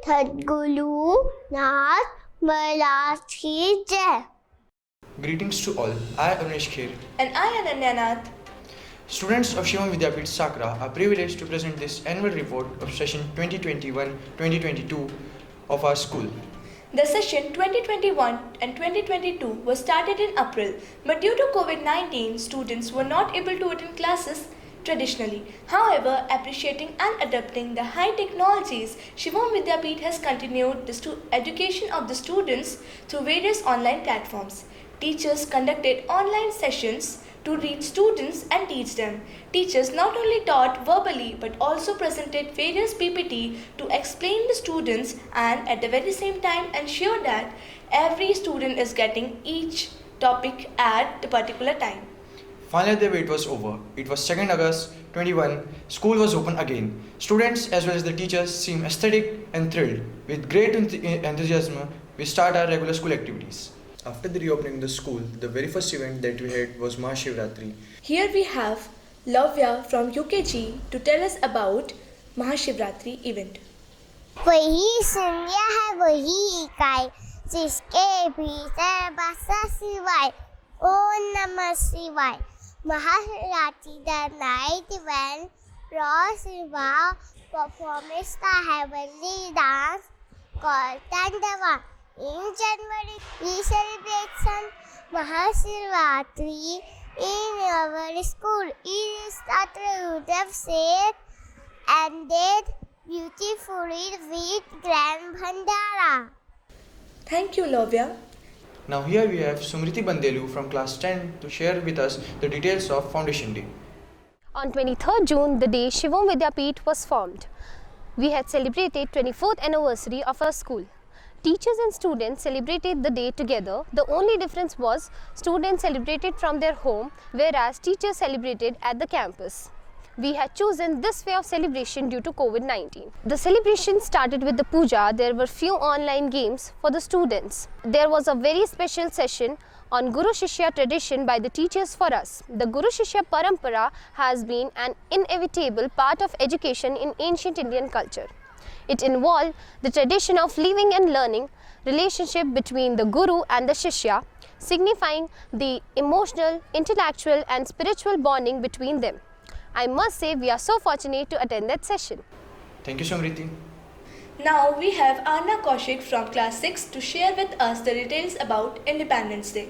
Sadguru Nath Maharaj ki Jai. Greetings to all. I am Avnish Kher. And I am Ananya Nath. Students of Shivom Vidyapeeth Sankra are privileged to present this annual report of session 2021-2022 of our school. The session 2021 and 2022 was started in April, but due to COVID-19, students were not able to attend classes traditionally. However, appreciating and adopting the high technologies, Shivom Vidyapeeth has continued the education of the students through various online platforms. Teachers conducted online sessions to reach students and teach them. Teachers not only taught verbally but also presented various PPT to explain the students and at the very same time ensure that every student is getting each topic at the particular time. Finally, the wait was over. It was 2nd August 21. School was open again. Students as well as the teachers seemed ecstatic and thrilled. With great enthusiasm, we start our regular school activities. After the reopening of the school, the very first event that we had was Mahashivratri. Here we have Lavya from UKG to tell us about Mahashivratri event. वही शून्य है वही इकाई जिसके भीतर बसा शिवाय ओम नमः शिवाय. Maharati the night event draws Shiva performance the heavenly dance called Tandava. In January, we celebrate Mahashivratri in our school. It started with said ended beautifully with grand bhandara. Thank you, Lavya. Now here we have Sumriti Bandelu from class 10 to share with us the details of Foundation Day. On 23rd June, the day Shivom Vidyapeeth was formed, we had celebrated 24th anniversary of our school. Teachers and students celebrated the day together. The only difference was students celebrated from their home, whereas teachers celebrated at the campus. We had chosen this way of celebration due to COVID-19. The celebration started with the puja. There were few online games for the students. There was a very special session on Guru Shishya tradition by the teachers for us. The Guru Shishya Parampara has been an inevitable part of education in ancient Indian culture. It involved the tradition of living and learning, relationship between the Guru and the Shishya, signifying the emotional, intellectual and spiritual bonding between them. I must say we are so fortunate to attend that session. Thank you, Sumriti. Now we have Anna Kaushik from class 6 to share with us the details about Independence Day.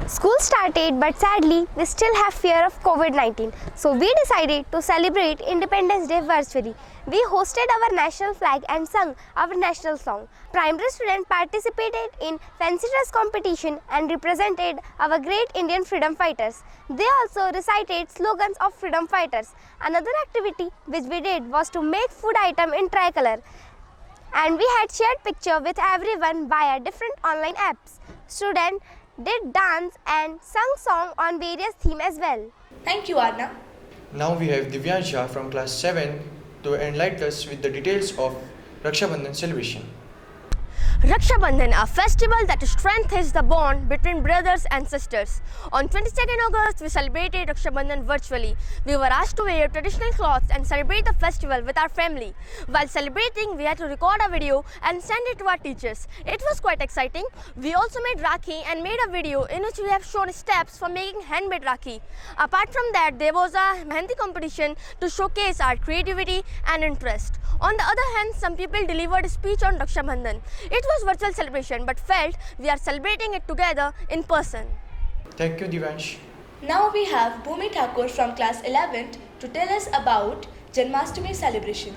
School started, but sadly we still have fear of COVID-19. So we decided to celebrate Independence Day virtually. We hosted our national flag and sung our national song. Primary students participated in fancy dress competition and represented our great Indian freedom fighters. They also recited slogans of freedom fighters. Another activity which we did was to make food item in tricolor. And we had shared picture with everyone via different online apps. Students did dance and sung song on various themes as well. Thank you, Anna. Now we have Divyansha from class 7 to enlighten us with the details of Raksha Bandhan celebration. Raksha Bandhan, a festival that strengthens the bond between brothers and sisters. On 22nd August, we celebrated Raksha Bandhan virtually. We were asked to wear traditional clothes and celebrate the festival with our family. While celebrating, we had to record a video and send it to our teachers. It was quite exciting. We also made Rakhi and made a video in which we have shown steps for making handmade Rakhi. Apart from that, there was a Mehndi competition to showcase our creativity and interest. On the other hand, some people delivered a speech on Raksha Bandhan. It was virtual celebration but felt we are celebrating it together in person. Thank you, Divyansh. Now we have Bhumi Thakur from class 11th to tell us about Janmashtami celebration.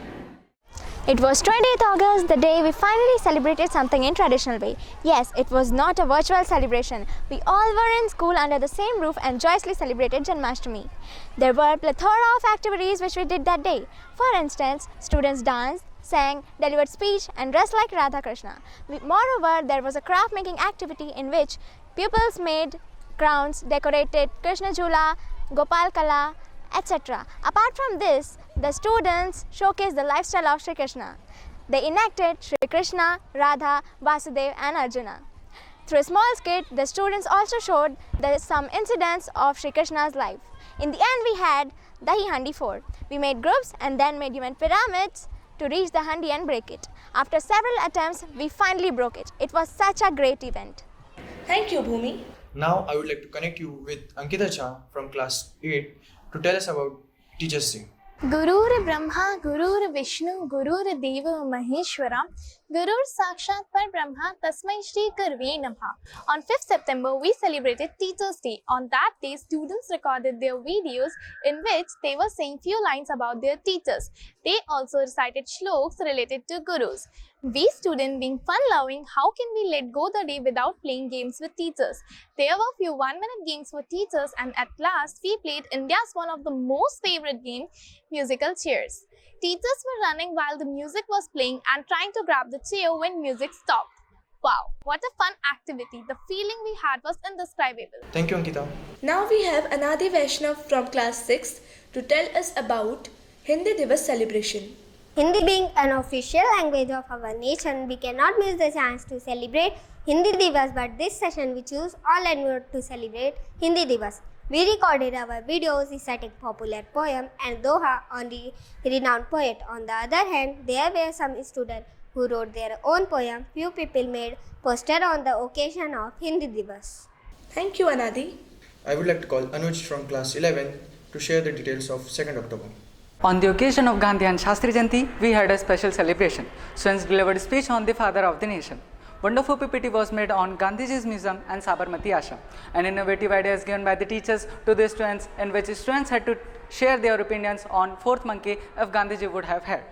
It was 20th August, the day we finally celebrated something in traditional way. Yes, it was not a virtual celebration. We all were in school under the same roof and joyously celebrated Janmashtami. There were a plethora of activities which we did that day. For instance, students danced, sang, delivered speech and dressed like Radha Krishna. Moreover, there was a craft making activity in which pupils made crowns, decorated Krishna Jhula, Gopal Kala, etc. Apart from this, the students showcased the lifestyle of Sri Krishna. They enacted Sri Krishna, Radha, Vasudev and Arjuna. Through a small skit, the students also showed some incidents of Sri Krishna's life. In the end, we had Dahi Handi 4. We made groups and then made human pyramids to reach the handi and break it. After several attempts, we finally broke it. It was such a great event. Thank you, Bhumi. Now I would like to connect you with Ankita Cha from class 8 to tell us about Teachers Day. Gurur Brahma, Gurur Vishnu, Gurur Deva Maheshwara, Gurur Sakshat Par Brahma, Tasmai Shri Gurve Namah. On 5th September, we celebrated Teachers Day. On that day, students recorded their videos in which they were saying few lines about their teachers. They also recited shloks related to gurus. We students, being fun-loving, how can we let go the day without playing games with teachers? There were few 1-minute games for teachers, and at last we played India's one of the most favorite game, musical chairs. Teachers were running while the music was playing and trying to grab the chair when music stopped. Wow, what a fun activity. The feeling we had was indescribable. Thank you, Ankita. Now we have Anadi Vaishnav from class 6 to tell us about Hindi Divas celebration. Hindi being an official language of our nation, we cannot miss the chance to celebrate Hindi Divas, but this session we choose all and to celebrate Hindi Divas. We recorded our videos reciting popular poem and doha on the renowned poet. On the other hand, there were some students who wrote their own poem. Few people made poster on the occasion of Hindi Divas. Thank you, Anadi. I would like to call Anuj from class 11 to share the details of 2nd October. On the occasion of Gandhi and Shastri Jayanti, we had a special celebration. Students delivered a speech on the father of the nation. Wonderful PPT was made on Gandhiji's Museum and Sabarmati Ashram. An innovative idea is given by the teachers to the students, in which students had to share their opinions on fourth monkey if Gandhiji would have had.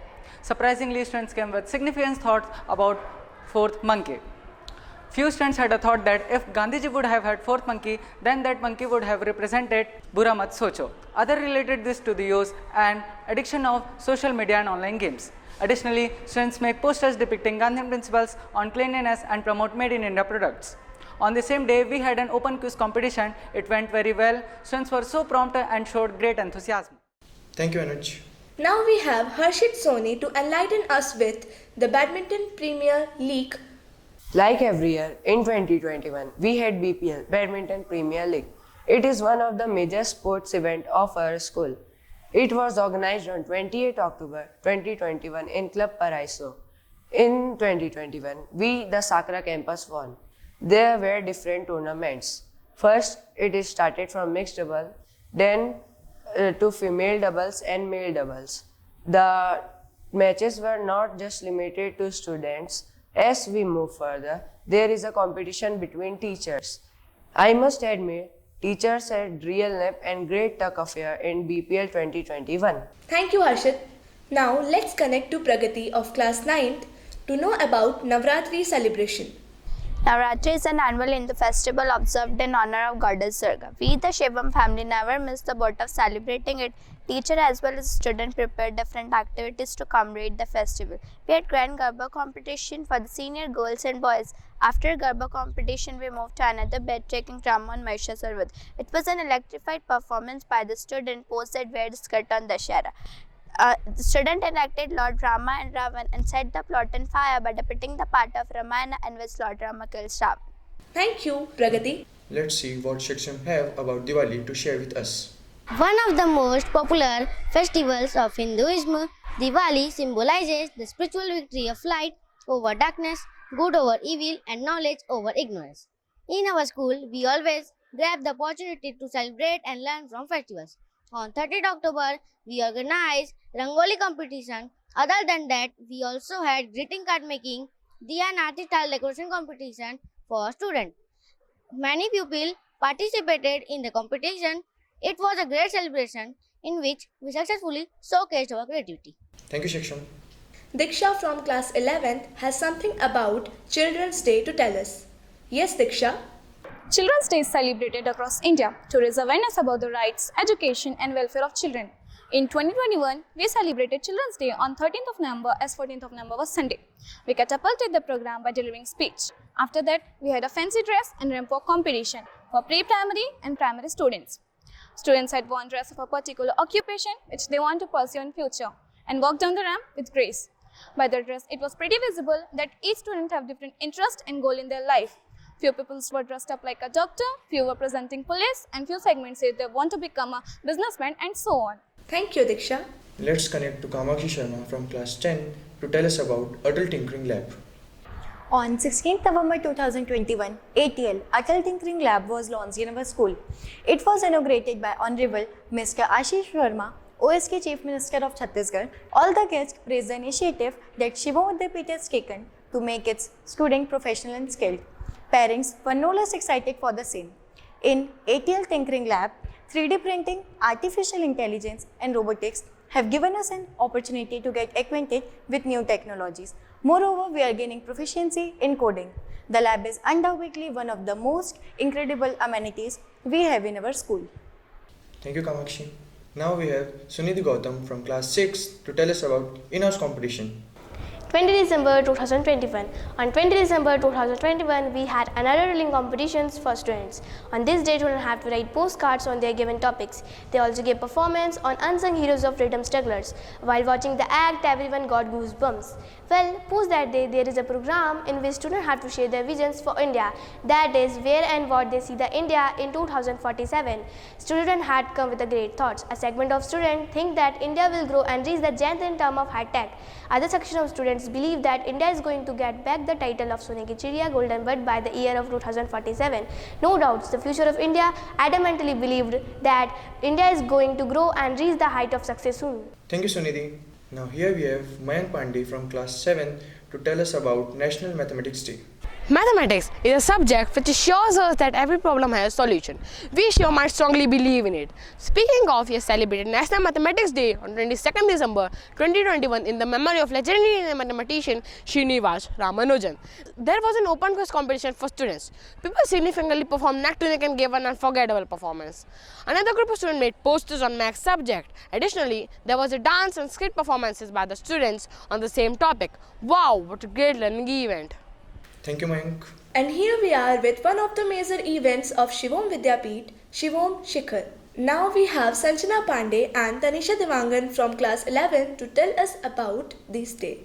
Surprisingly, students came with significant thoughts about fourth monkey. Few students had a thought that if Gandhiji would have had fourth monkey, then that monkey would have represented Bura Mat Socho. Others related this to the use and addiction of social media and online games. Additionally, students make posters depicting Gandhian principles on cleanliness and promote made in India products. On the same day, we had an open quiz competition. It went very well. Students were so prompt and showed great enthusiasm. Thank you, Anuj. Now we have Harshit Soni to enlighten us with the Badminton Premier League. Like every year, in 2021, we had BPL, Badminton Premier League. It is one of the major sports events of our school. It was organized on 28 October 2021 in Club Paraiso. In 2021, we, the Sankra campus, won. There were different tournaments. First, it is started from mixed double, then to female doubles and male doubles. The matches were not just limited to students. As we move further, there is a competition between teachers. I must admit, teachers had real nap and great tuck affair in BPL 2021. Thank you, Harshit. Now let's connect to Pragati of class 9th to know about Navratri celebration. Navratri is an annual Hindu festival observed in honor of goddess Durga. We, the Shivom family, never miss the boat of celebrating it. Teacher as well as student prepared different activities to commemorate the festival. We had grand Garba competition for the senior girls and boys. After Garba competition, we moved to another breathtaking drama on Mahishasura. It was an electrified performance by the student posted wear skirt on Dashera. The student enacted Lord Rama and Ravan and set the plot on fire by depicting the part of Ramayana in which Lord Rama kills Ravan. Thank you, Pragati. Let's see what Shiksham have about Diwali to share with us. One of the most popular festivals of Hinduism, Diwali symbolizes the spiritual victory of light over darkness, good over evil, and knowledge over ignorance. In our school, we always grab the opportunity to celebrate and learn from festivals. On 30th October, we organized Rangoli competition. Other than that, we also had greeting card making, Diya and Aarti style decoration competition for students. Many people participated in the competition. It was a great celebration in which we successfully showcased our creativity. Thank you, Shiksham. Diksha from class 11th has something about Children's Day to tell us. Yes, Diksha. Children's Day is celebrated across India to raise awareness about the rights, education and welfare of children. In 2021, we celebrated Children's Day on 13th of November as 14th of November was Sunday. We catapulted the program by delivering speech. After that, we had a fancy dress and ramp walk competition for pre-primary and primary students. Students had worn dress of a particular occupation which they want to pursue in future and walked down the ramp with grace. By the dress, it was pretty visible that each student have different interest and goal in their life. Few people were dressed up like a doctor, few were presenting police, and few segments said they want to become a businessman and so on. Thank you, Diksha. Let's connect to Kamakshi Sharma from class 10 to tell us about Atal Tinkering Lab. On 16th November 2021, ATL, Atal Tinkering Lab was launched in our school. It was inaugurated by Honorable Mr. Ashish Verma, OSK Chief Minister of Chhattisgarh. All the guests praised the initiative that Shivom Vidyapeeth has taken to make its students professional and skilled. Parents were no less excited for the same. In ATL Tinkering Lab, 3D printing, artificial intelligence, and robotics have given us an opportunity to get acquainted with new technologies. Moreover, we are gaining proficiency in coding. The lab is undoubtedly one of the most incredible amenities we have in our school. Thank you, Kamakshi. Now we have Sunidhi Gautam from class 6 to tell us about in-house competition. 20 December 2021. On 20 December 2021, we had another drilling competitions for students. On this day, children have to write postcards on their given topics. They also gave performance on unsung heroes of freedom strugglers. While watching the act, everyone got goosebumps. Well, post that day, there is a program in which students have to share their visions for India. That is, where and what they see the India in 2047. Students had come with great thoughts. A segment of students think that India will grow and reach the giant in terms of high tech. Other section of students believe that India is going to get back the title of Sone Ki Chidiya Golden Bird by the year of 2047. No doubts, the future of India adamantly believed that India is going to grow and reach the height of success soon. Thank you, Sunidhi. Now here we have Mayank Pandey from class 7 to tell us about National Mathematics Day. Mathematics is a subject which assures us that every problem has a solution. We sure might strongly believe in it. Speaking of, we have celebrated National Mathematics Day on 22nd December 2021 in the memory of legendary mathematician Srinivas Ramanujan. There was an open quiz competition for students. People significantly performed neck to neck and gave an unforgettable performance. Another group of students made posters on math subject. Additionally, there was a dance and skit performances by the students on the same topic. Wow, what a great learning event! Thank you, Mayank. And here we are with one of the major events of Shivom Vidyapeeth, Shivom Shikhar. Now we have Sanjana Pandey and Tanisha Devangan from class 11 to tell us about this day.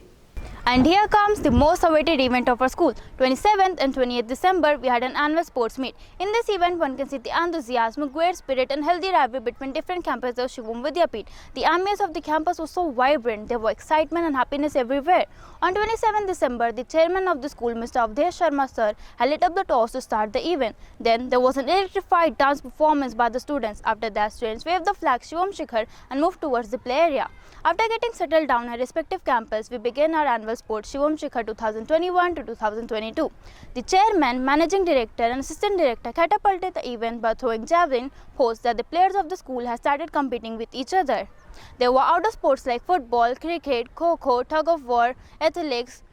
And here comes the most awaited event of our school. 27th and 28th December, we had an annual sports meet. In this event, one can see the enthusiasm, great spirit and healthy rivalry between different campuses of Shivom Vidyapeeth. The ambience of the campus was so vibrant, there was excitement and happiness everywhere. On 27th December, the chairman of the school, Mr. Avdesh Sharma sir, had lit up the toss to start the event. Then there was an electrified dance performance by the students. After that, students waved the flag Shivom Shikhar and moved towards the play area. After getting settled down at respective campus, we began our annual sport Shivom Shikhar 2021 to 2022. The chairman, managing director and assistant director catapulted the event by throwing javelin posts that the players of the school had started competing with each other. There were outdoor sports like football, cricket, kho-kho, tug of war, athletics,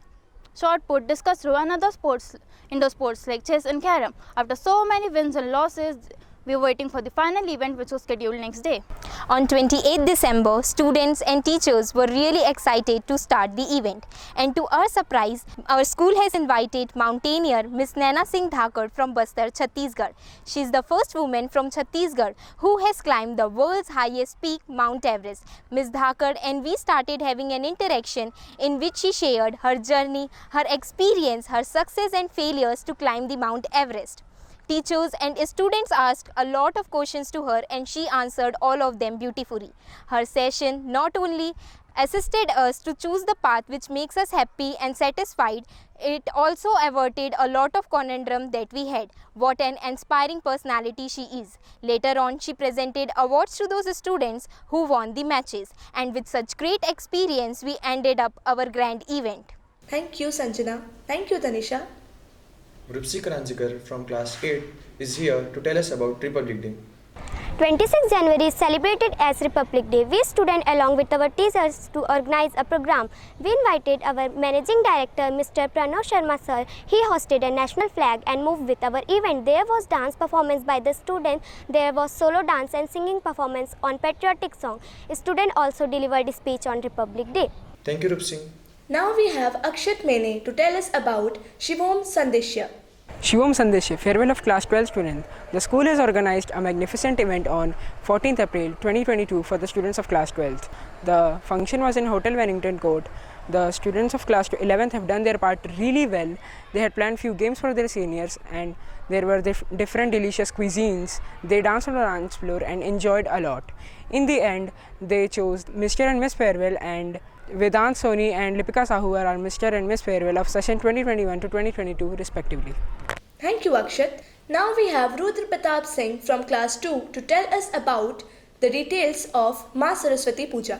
shot put, discus throw and other sports, indoor sports like chess and carom. After so many wins and losses, we were waiting for the final event which was scheduled next day. On 28th December, students and teachers were really excited to start the event. And to our surprise, our school has invited mountaineer Miss Naina Singh Dhakar from Bastar, Chhattisgarh. She is the first woman from Chhattisgarh who has climbed the world's highest peak, Mount Everest. Miss Dhakar and we started having an interaction in which she shared her journey, her experience, her success and failures to climb the Mount Everest. Teachers and students asked a lot of questions to her and she answered all of them beautifully. Her session not only assisted us to choose the path which makes us happy and satisfied, it also averted a lot of conundrum that we had. What an inspiring personality she is. Later on, she presented awards to those students who won the matches. And with such great experience, we ended up our grand event. Thank you, Sanjana. Thank you, Tanisha. Rupsi Karanjikar from class 8 is here to tell us about Republic Day. 26 January is celebrated as Republic Day. We students along with our teachers to organize a program. We invited our managing director Mr. Pranav Sharma sir. He hosted a national flag and moved with our event. There was dance performance by the students. There was solo dance and singing performance on patriotic song. Students also delivered a speech on Republic Day. Thank you, Rupsi. Now we have Akshat Mene to tell us about Shivom Sandeshya. Shivom Sandeshya, farewell of class 12 students. The school has organized a magnificent event on 14th April 2022 for the students of class 12. The function was in Hotel Wellington Court The students of class 11th have done their part really well. They had planned few games for their seniors and there were different delicious cuisines. They danced on the dance floor and enjoyed a lot. In the end, they chose Mr. and Miss Farewell, and Vedant Soni and Lipika Sahu are Mr. and Miss Farewell of session 2021 to 2022 respectively. Thank you, Akshat. Now we have Rudra Pratap Singh from class 2 to tell us about the details of Ma Saraswati Puja.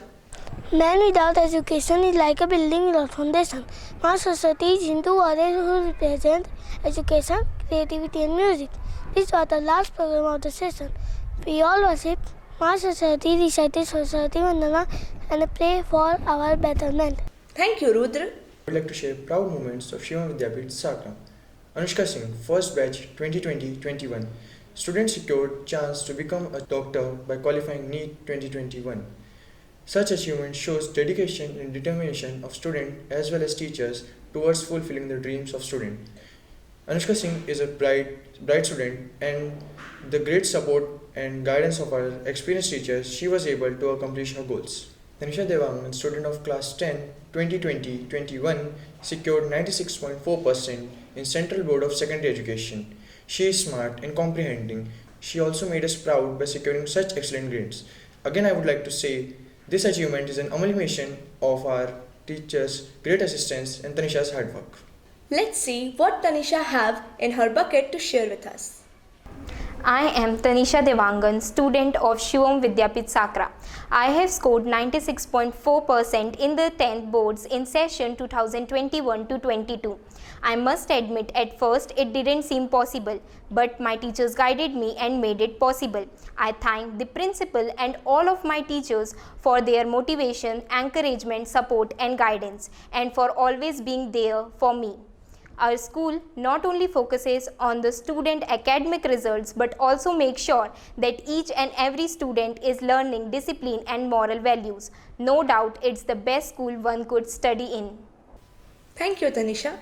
Man without education is like a building without foundation. Ma Saraswati is Hindu goddess who represents education, creativity and music. This was the last program of the session. We all worship Ma Saraswati, recited Saraswati Vandana and pray for our betterment. Thank you, Rudra. I would like to share proud moments of Shivom Vidyapeeth, Sankra. Anushka Singh, first batch 2020-21. Students secured chance to become a doctor by qualifying NEET 2021. Such achievement shows dedication and determination of students as well as teachers towards fulfilling the dreams of students. Anushka Singh is a bright student, and the great support and guidance of our experienced teachers, she was able to accomplish her goals. Tanisha Devangan, student of class 10, 2020-21, secured 96.4% in Central Board of Secondary Education. She is smart and comprehending. She also made us proud by securing such excellent grades. Again, I would like to say this achievement is an amalgamation of our teachers' great assistance and Tanisha's hard work. Let's see what Tanisha have in her bucket to share with us. I am Tanisha Devangan, student of Shivom Vidyapeeth, Sankra. I have scored 96.4% in the 10th boards in session 2021 to 22. I must admit at first it didn't seem possible, but my teachers guided me and made it possible. I thank the principal and all of my teachers for their motivation, encouragement, support and guidance, and for always being there for me. Our school not only focuses on the student academic results but also makes sure that each and every student is learning discipline and moral values. No doubt it's the best school one could study in. Thank you, Tanisha.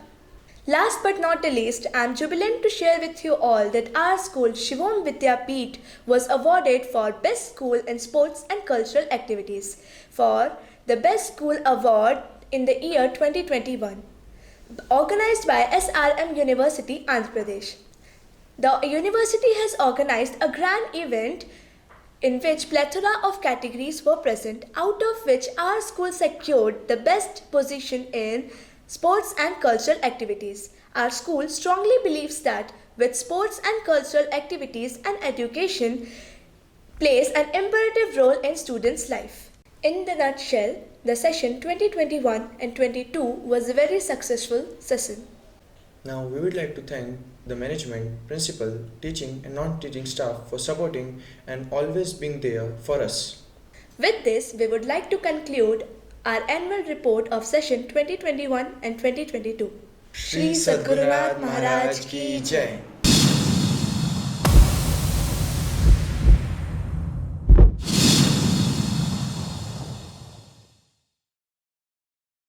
Last but not the least, I am jubilant to share with you all that our school Shivom Vidyapeeth was awarded for Best School in Sports and Cultural Activities for the Best School Award in the year 2021. Organized by SRM University, Andhra Pradesh. The university has organized a grand event in which plethora of categories were present, out of which our school secured the best position in sports and cultural activities. Our school strongly believes that with sports and cultural activities and education plays an imperative role in students' life. In the nutshell, the session 2021 and 22 was a very successful session. Now we would like to thank the management, principal, teaching and non-teaching staff for supporting and always being there for us. With this, we would like to conclude our annual report of session 2021 and 2022. Shri Sadgurunath Maharaj Ki Jai.